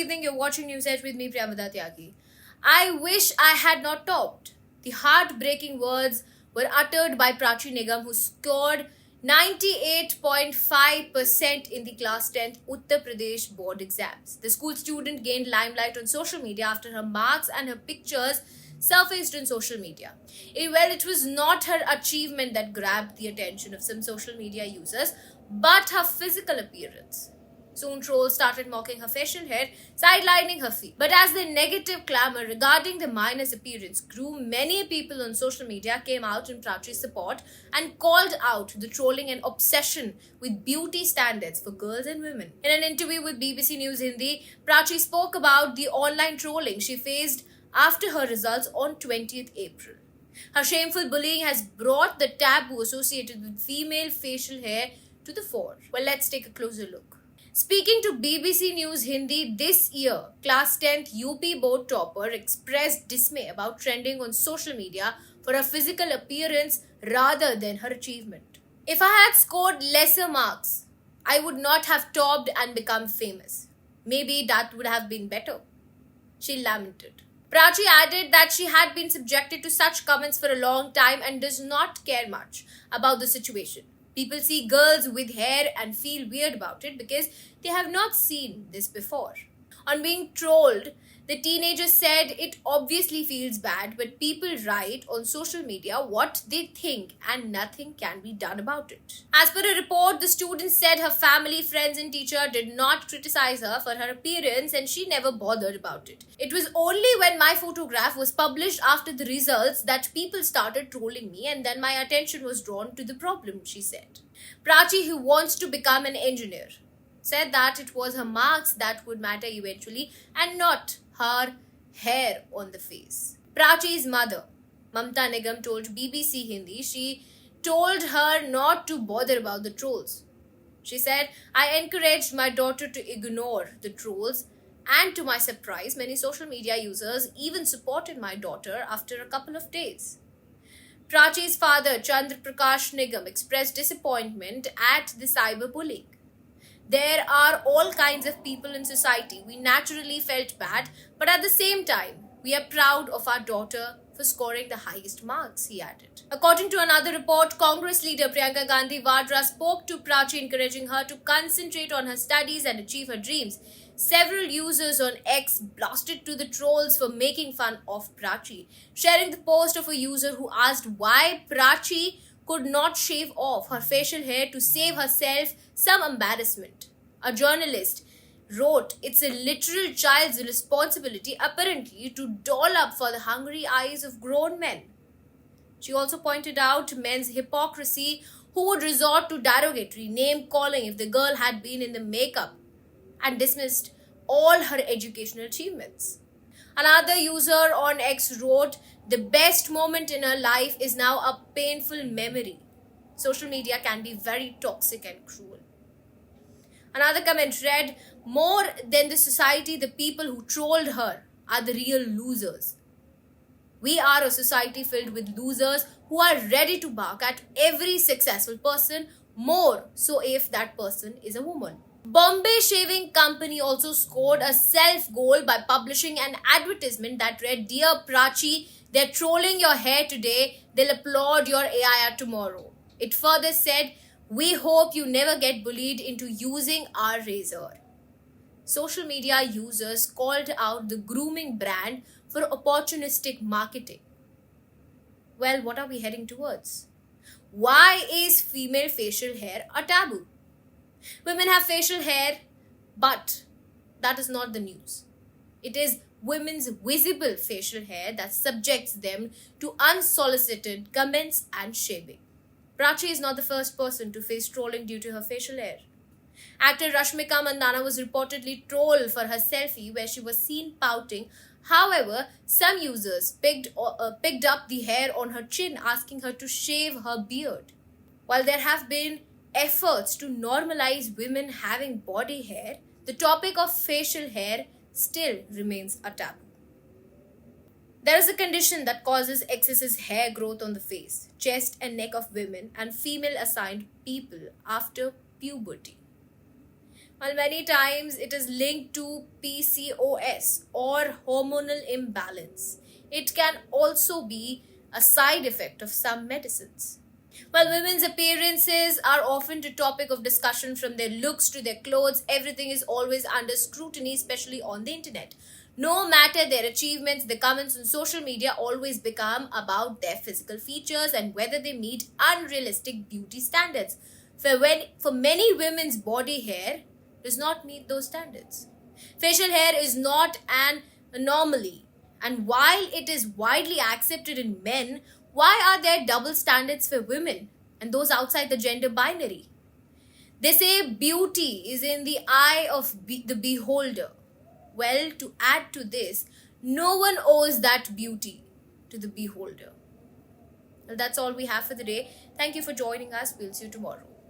evening. You're watching News Edge with me, Priyamada Tyagi. I wish I had not topped. The heartbreaking words were uttered by Prachi Nigam, who scored 98.5% in the class 10th Uttar Pradesh board exams. The school student gained limelight on social media after her marks and her pictures surfaced on social media. It was not her achievement that grabbed the attention of some social media users, but her physical appearance. Soon trolls started mocking her facial hair, sidelining her feet. But as the negative clamor regarding the minor's appearance grew, many people on social media came out in Prachi's support and called out the trolling and obsession with beauty standards for girls and women. In an interview with BBC News Hindi, Prachi spoke about the online trolling she faced after her results on 20th April. Her shameful bullying has brought the taboo associated with female facial hair to the fore. Well, let's take a closer look. Speaking to BBC News Hindi this year, Class 10th UP board topper expressed dismay about trending on social media for her physical appearance rather than her achievement. If I had scored lesser marks, I would not have topped and become famous. Maybe that would have been better, she lamented. Prachi added that she had been subjected to such comments for a long time and does not care much about the situation. People see girls with hair and feel weird about it because they have not seen this before. On being trolled, the teenager said it obviously feels bad, but people write on social media what they think and nothing can be done about it. As per a report, the student said her family, friends and teacher did not criticize her for her appearance and she never bothered about it. It was only when my photograph was published after the results that people started trolling me, and then my attention was drawn to the problem, she said. Prachi, who wants to become an engineer, said that it was her marks that would matter eventually and not her hair on the face. Prachi's mother, Mamta Nigam, told BBC Hindi she told her not to bother about the trolls. She said, I encouraged my daughter to ignore the trolls, and to my surprise, many social media users even supported my daughter after a couple of days. Prachi's father, Prakash Nigam, expressed disappointment at the cyberbullying. There are all kinds of people in society. We naturally felt bad, but at the same time, we are proud of our daughter for scoring the highest marks, he added. According to another report, Congress leader Priyanka Gandhi Vadra spoke to Prachi, encouraging her to concentrate on her studies and achieve her dreams. Several users on X blasted to the trolls for making fun of Prachi, sharing the post of a user who asked why Prachi could not shave off her facial hair to save herself some embarrassment. A journalist wrote, it's a literal child's responsibility apparently to doll up for the hungry eyes of grown men. She also pointed out men's hypocrisy who would resort to derogatory name calling if the girl had been in the makeup, and dismissed all her educational achievements. Another user on X wrote, the best moment in her life is now a painful memory. Social media can be very toxic and cruel. Another comment read, more than the society, the people who trolled her are the real losers. We are a society filled with losers who are ready to bark at every successful person, more so if that person is a woman. Bombay Shaving Company also scored a self-goal by publishing an advertisement that read, Dear Prachi, they're trolling your hair today, they'll applaud your AI tomorrow. It further said, we hope you never get bullied into using our razor. Social media users called out the grooming brand for opportunistic marketing. Well, what are we heading towards? Why is female facial hair a taboo? Women have facial hair, but that is not the news. It is women's visible facial hair that subjects them to unsolicited comments and shaming. Prachi is not the first person to face trolling due to her facial hair. Actor Rashmika Mandanna was reportedly trolled for her selfie where she was seen pouting. However, some users picked up the hair on her chin, asking her to shave her beard. While there have been efforts to normalize women having body hair, the topic of facial hair still remains a taboo. There is a condition that causes excessive hair growth on the face, chest and neck of women and female assigned people after puberty. While many times it is linked to PCOS or hormonal imbalance, it can also be a side effect of some medicines. While women's appearances are often the topic of discussion, from their looks to their clothes, everything is always under scrutiny, especially on the internet. No matter their achievements, the comments on social media always become about their physical features and whether they meet unrealistic beauty standards. For many women's body hair does not meet those standards. Facial hair is not an anomaly, and while it is widely accepted in men, why are there double standards for women and those outside the gender binary? They say beauty is in the eye of the beholder. Well, to add to this, no one owes that beauty to the beholder. Well, that's all we have for the day. Thank you for joining us. We'll see you tomorrow.